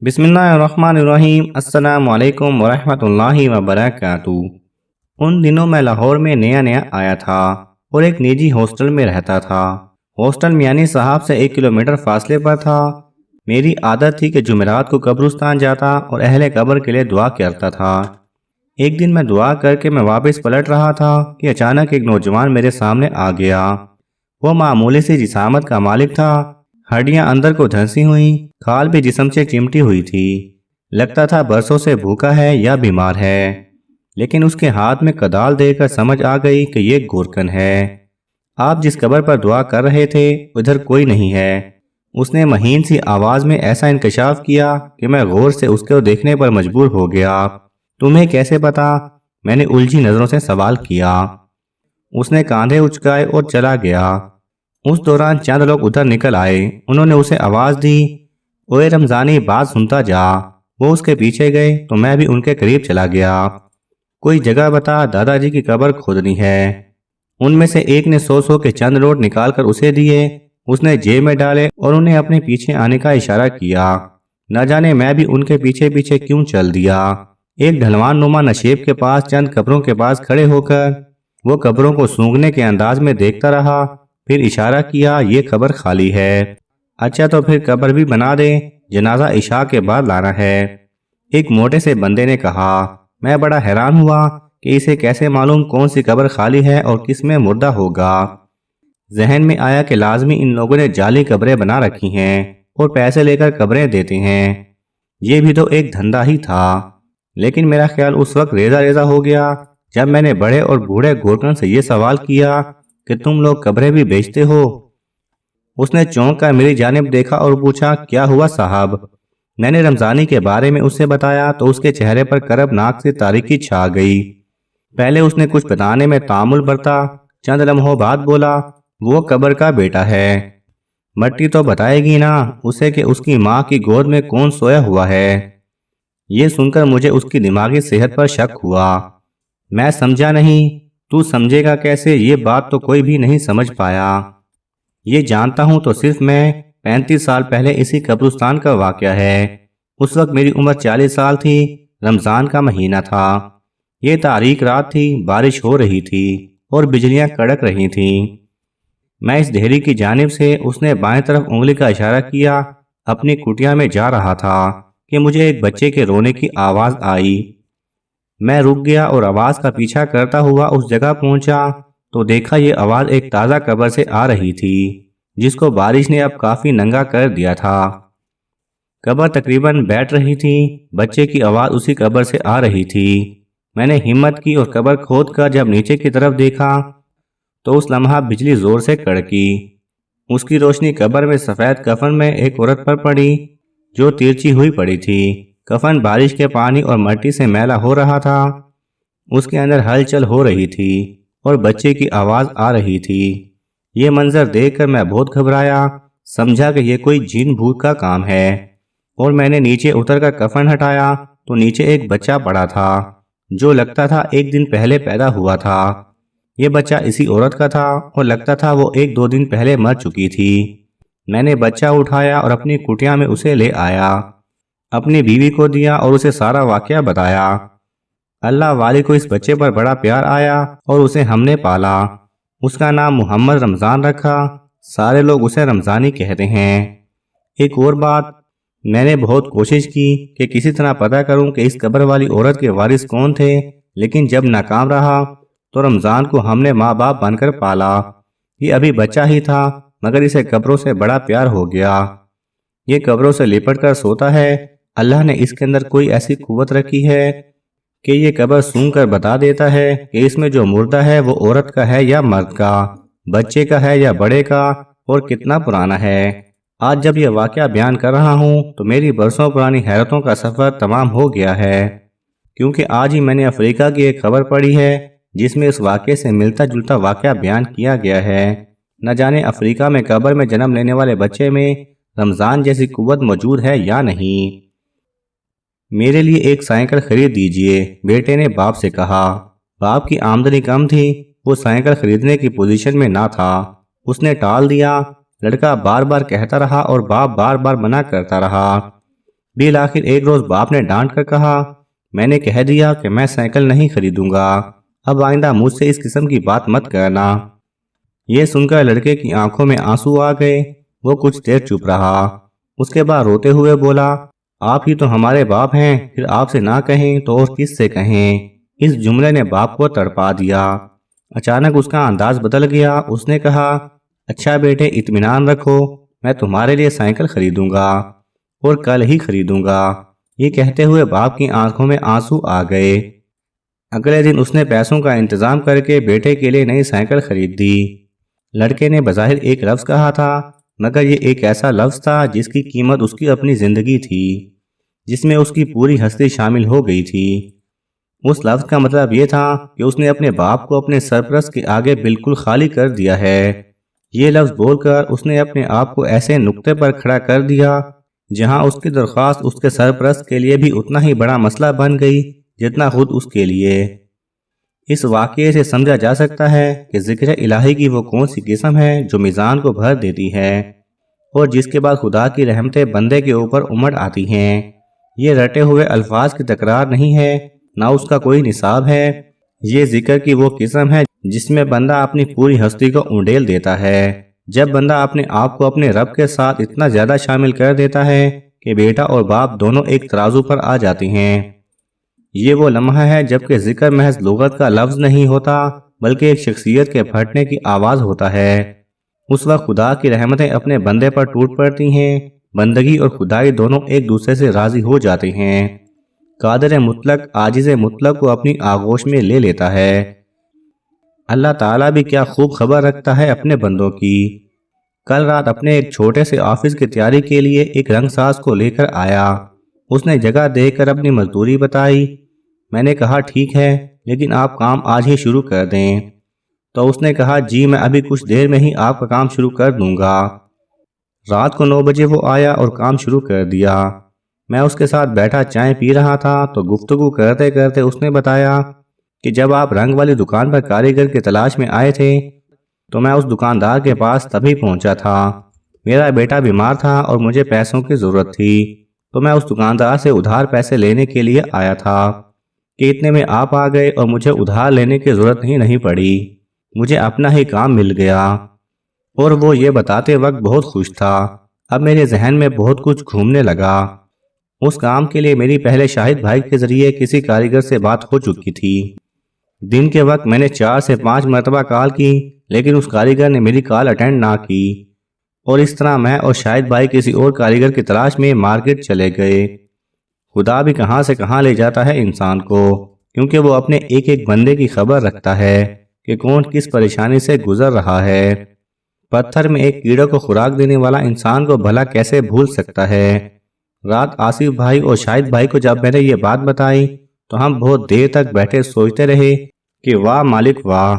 بسم اللہ الرحمن الرحیم۔ السلام علیکم ورحمۃ اللہ وبرکاتہ۔ ان دنوں میں لاہور میں نیا آیا تھا اور ایک نجی ہاسٹل میں رہتا تھا۔ ہاسٹل میانی صاحب سے 1 کلومیٹر فاصلے پر تھا۔ میری عادت تھی کہ جمعرات کو قبرستان جاتا اور اہل قبر کے لیے دعا کرتا تھا۔ ایک دن میں دعا کر کے میں واپس پلٹ رہا تھا کہ اچانک ایک نوجوان میرے سامنے آ گیا۔ وہ معمولی سی جسامت کا مالک تھا، ہڈیاں اندر کو دھنسی ہوئیں، کھال بھی جسم سے چمٹی ہوئی تھی۔ لگتا تھا برسوں سے بھوکا ہے یا بیمار ہے، لیکن اس کے ہاتھ میں کدال دے کر سمجھ آ گئی کہ یہ گورکن ہے۔ آپ جس قبر پر دعا کر رہے تھے ادھر کوئی نہیں ہے۔ اس نے مہین سی آواز میں ایسا انکشاف کیا کہ میں غور سے اس کو دیکھنے پر مجبور ہو گیا۔ تمہیں کیسے پتا؟ میں نے الجھی نظروں سے سوال کیا۔ اس نے کاندھے اچکائے اور چلا گیا۔ اس دوران چند لوگ ادھر نکل آئے۔ انہوں نے اسے آواز دی، اوے رمضانی بات سنتا جا۔ وہ اس کے پیچھے گئے تو میں بھی ان کے قریب چلا گیا۔ کوئی جگہ بتا، دادا جی کی قبر کھودنی ہے۔ ان میں سے ایک نے 100 کے چند نوٹ نکال کر اسے دیے۔ اس نے جیب میں ڈالے اور انہیں اپنے پیچھے آنے کا اشارہ کیا۔ نہ جانے میں بھی ان کے پیچھے پیچھے کیوں چل دیا۔ ایک ڈھلوان نما نشیب کے پاس چند قبروں کے پاس کھڑے ہو کر وہ قبروں کو سونگنے کے انداز میں دیکھتا رہا، پھر اشارہ کیا، یہ قبر خالی ہے۔ اچھا تو پھر قبر بھی بنا دے، جنازہ عشاء کے بعد لانا ہے۔ ایک موٹے سے بندے نے کہا۔ میں بڑا حیران ہوا کہ اسے کیسے معلوم کون سی قبر خالی ہے اور کس میں مردہ ہوگا۔ ذہن میں آیا کہ لازمی ان لوگوں نے جعلی قبریں بنا رکھی ہیں اور پیسے لے کر قبریں دیتے ہیں۔ یہ بھی تو ایک دھندا ہی تھا۔ لیکن میرا خیال اس وقت ریزہ ہو گیا جب میں نے بڑے اور بوڑھے گورکن سے یہ سوال کیا کہ تم لوگ قبریں بھی بیچتے ہو؟ اس نے چونک کر میری جانب دیکھا اور پوچھا، کیا ہوا صاحب؟ میں نے رمضانی کے بارے میں اسے بتایا تو اس کے چہرے پر کربناک سی تاریکی چھا گئی۔ پہلے اس نے کچھ بتانے میں تعامل برتا، چند لمحوں بعد بولا، وہ قبر کا بیٹا ہے۔ مٹی تو بتائے گی نا اسے کہ اس کی ماں کی گود میں کون سویا ہوا ہے۔ یہ سن کر مجھے اس کی دماغی صحت پر شک ہوا۔ میں سمجھا نہیں۔ تو سمجھے گا کیسے؟ یہ بات تو کوئی بھی نہیں سمجھ پایا۔ یہ جانتا ہوں تو صرف میں 35 سال پہلے اسی قبرستان کا واقعہ ہے۔ اس وقت میری عمر 40 سال تھی۔ رمضان کا مہینہ تھا۔ یہ تاریک رات تھی، بارش ہو رہی تھی اور بجلیاں کڑک رہی تھیں۔ میں اس دہری کی جانب سے، اس نے بائیں طرف انگلی کا اشارہ کیا، اپنی کٹیا میں جا رہا تھا کہ مجھے ایک بچے کے رونے کی آواز آئی۔ میں رک گیا اور آواز کا پیچھا کرتا ہوا اس جگہ پہنچا تو دیکھا یہ آواز ایک تازہ قبر سے آ رہی تھی جس کو بارش نے اب کافی ننگا کر دیا تھا۔ قبر تقریباً بیٹھ رہی تھی، بچے کی آواز اسی قبر سے آ رہی تھی۔ میں نے ہمت کی اور قبر کھود کر جب نیچے کی طرف دیکھا تو اس لمحہ بجلی زور سے کڑکی۔ اس کی روشنی قبر میں سفید کفن میں ایک عورت پر پڑی جو ترچھی ہوئی پڑی تھی۔ کفن بارش کے پانی اور مٹی سے میلا ہو رہا تھا۔ اس کے اندر ہلچل ہو رہی تھی اور بچے کی آواز آ رہی تھی۔ یہ منظر دیکھ کر میں بہت گھبرایا، سمجھا کہ یہ کوئی جن بھوت کا کام ہے، اور میں نے نیچے اتر کر کفن ہٹایا تو نیچے ایک بچہ پڑا تھا جو لگتا تھا 1 دن پہلے پیدا ہوا تھا۔ یہ بچہ اسی عورت کا تھا اور لگتا تھا وہ 1-2 دن پہلے مر چکی تھی۔ میں نے بچہ اٹھایا اور اپنی کٹیا میں اسے لے آیا، اپنی بیوی کو دیا اور اسے سارا واقعہ بتایا۔ اللہ والی کو اس بچے پر بڑا پیار آیا اور اسے ہم نے پالا۔ اس کا نام محمد رمضان رکھا۔ سارے لوگ اسے رمضانی کہتے ہیں۔ ایک اور بات، میں نے بہت کوشش کی کہ کسی طرح پتہ کروں کہ اس قبر والی عورت کے وارث کون تھے، لیکن جب ناکام رہا تو رمضان کو ہم نے ماں باپ بن کر پالا۔ یہ ابھی بچہ ہی تھا مگر اسے قبروں سے بڑا پیار ہو گیا۔ یہ قبروں سے لپٹ کر سوتا ہے۔ اللہ نے اس کے اندر کوئی ایسی قوت رکھی ہے کہ یہ قبر سونگ کر بتا دیتا ہے کہ اس میں جو مردہ ہے وہ عورت کا ہے یا مرد کا، بچے کا ہے یا بڑے کا، اور کتنا پرانا ہے۔ آج جب یہ واقعہ بیان کر رہا ہوں تو میری برسوں پرانی حیرتوں کا سفر تمام ہو گیا ہے، کیونکہ آج ہی میں نے افریقہ کی ایک خبر پڑھی ہے جس میں اس واقعے سے ملتا جلتا واقعہ بیان کیا گیا ہے۔ نہ جانے افریقہ میں قبر میں جنم لینے والے بچے میں رمضان جیسی قوت موجود ہے یا نہیں۔ میرے لیے ایک سائیکل خرید دیجئے، بیٹے نے باپ سے کہا۔ باپ کی آمدنی کم تھی، وہ سائیکل خریدنے کی پوزیشن میں نہ تھا۔ اس نے ٹال دیا۔ لڑکا بار بار کہتا رہا اور باپ بار بار منع کرتا رہا۔ بالآخر ایک روز باپ نے ڈانٹ کر کہا، میں نے کہہ دیا کہ میں سائیکل نہیں خریدوں گا، اب آئندہ مجھ سے اس قسم کی بات مت کرنا۔ یہ سن کر لڑکے کی آنکھوں میں آنسو آ گئے۔ وہ کچھ دیر چپ رہا، اس کے بعد روتے ہوئے بولا، آپ ہی تو ہمارے باپ ہیں، پھر آپ سے نہ کہیں تو اور کس سے کہیں؟ اس جملے نے باپ کو تڑپا دیا۔ اچانک اس کا انداز بدل گیا۔ اس نے کہا، اچھا بیٹے اطمینان رکھو، میں تمہارے لیے سائیکل خریدوں گا اور کل ہی خریدوں گا۔ یہ کہتے ہوئے باپ کی آنکھوں میں آنسو آ گئے۔ اگلے دن اس نے پیسوں کا انتظام کر کے بیٹے کے لیے نئی سائیکل خرید دی۔ لڑکے نے بظاہر ایک لفظ کہا تھا، مگر یہ ایک ایسا لفظ تھا جس کی قیمت اس کی اپنی زندگی تھی، جس میں اس کی پوری ہستی شامل ہو گئی تھی۔ اس لفظ کا مطلب یہ تھا کہ اس نے اپنے باپ کو اپنے سرپرست کے آگے بالکل خالی کر دیا ہے۔ یہ لفظ بول کر اس نے اپنے آپ کو ایسے نقطے پر کھڑا کر دیا جہاں اس کی درخواست اس کے سرپرست کے لیے بھی اتنا ہی بڑا مسئلہ بن گئی جتنا خود اس کے لیے۔ اس واقعے سے سمجھا جا سکتا ہے کہ ذکر الہی کی وہ کون سی قسم ہے جو میزان کو بھر دیتی ہے اور جس کے بعد خدا کی رحمتیں بندے کے اوپر امڑ آتی ہیں۔ یہ رٹے ہوئے الفاظ کی تکرار نہیں ہے، نہ اس کا کوئی نصاب ہے۔ یہ ذکر کی وہ قسم ہے جس میں بندہ اپنی پوری ہستی کو انڈیل دیتا ہے۔ جب بندہ اپنے آپ کو اپنے رب کے ساتھ اتنا زیادہ شامل کر دیتا ہے کہ بیٹا اور باپ دونوں ایک ترازو پر آ جاتے ہیں۔ یہ وہ لمحہ ہے جبکہ ذکر محض لغت کا لفظ نہیں ہوتا بلکہ ایک شخصیت کے پھٹنے کی آواز ہوتا ہے۔ اس وقت خدا کی رحمتیں اپنے بندے پر ٹوٹ پڑتی ہیں، بندگی اور خدائی دونوں ایک دوسرے سے راضی ہو جاتے ہیں۔ قادر مطلق عاجز مطلق کو اپنی آغوش میں لے لیتا ہے۔ اللہ تعالیٰ بھی کیا خوب خبر رکھتا ہے اپنے بندوں کی۔ کل رات اپنے ایک چھوٹے سے آفس کی تیاری کے لیے ایک رنگ ساز کو لے کر آیا۔ اس نے جگہ دیکھ کر اپنی مزدوری بتائی۔ میں نے کہا ٹھیک ہے، لیکن آپ کام آج ہی شروع کر دیں۔ تو اس نے کہا جی میں ابھی کچھ دیر میں ہی آپ کا کام شروع کر دوں گا۔ رات کو 9 بجے وہ آیا اور کام شروع کر دیا۔ میں اس کے ساتھ بیٹھا چائے پی رہا تھا تو گفتگو کرتے کرتے اس نے بتایا کہ جب آپ رنگ والی دکان پر کاریگر کی تلاش میں آئے تھے تو میں اس دکاندار کے پاس تبھی پہنچا تھا۔ میرا بیٹا بیمار تھا اور مجھے پیسوں کی ضرورت تھی، تو میں اس دکاندار سے ادھار پیسے لینے کے لیے آیا تھا کہ اتنے میں آپ آ گئے اور مجھے ادھار لینے کی ضرورت ہی نہیں پڑی، مجھے اپنا ہی کام مل گیا۔ اور وہ یہ بتاتے وقت بہت خوش تھا۔ اب میرے ذہن میں بہت کچھ گھومنے لگا۔ اس کام کے لیے میری پہلے شاہد بھائی کے ذریعے کسی کاریگر سے بات ہو چکی تھی۔ دن کے وقت میں نے 4 سے 5 مرتبہ کال کی، لیکن اس کاریگر نے میری کال اٹینڈ نہ کی، اور اس طرح میں اور شاہد بھائی کسی اور کاریگر کی تلاش میں مارکیٹ چلے گئے۔ خدا بھی کہاں سے کہاں لے جاتا ہے انسان کو، کیونکہ وہ اپنے ایک ایک بندے کی خبر رکھتا ہے کہ کون کس پریشانی سے گزر رہا ہے۔ پتھر میں ایک کیڑے کو خوراک دینے والا انسان کو بھلا کیسے بھول سکتا ہے۔ رات آصف بھائی اور شاہد بھائی کو جب میں نے یہ بات بتائی تو ہم بہت دیر تک بیٹھے سوچتے رہے کہ واہ مالک واہ،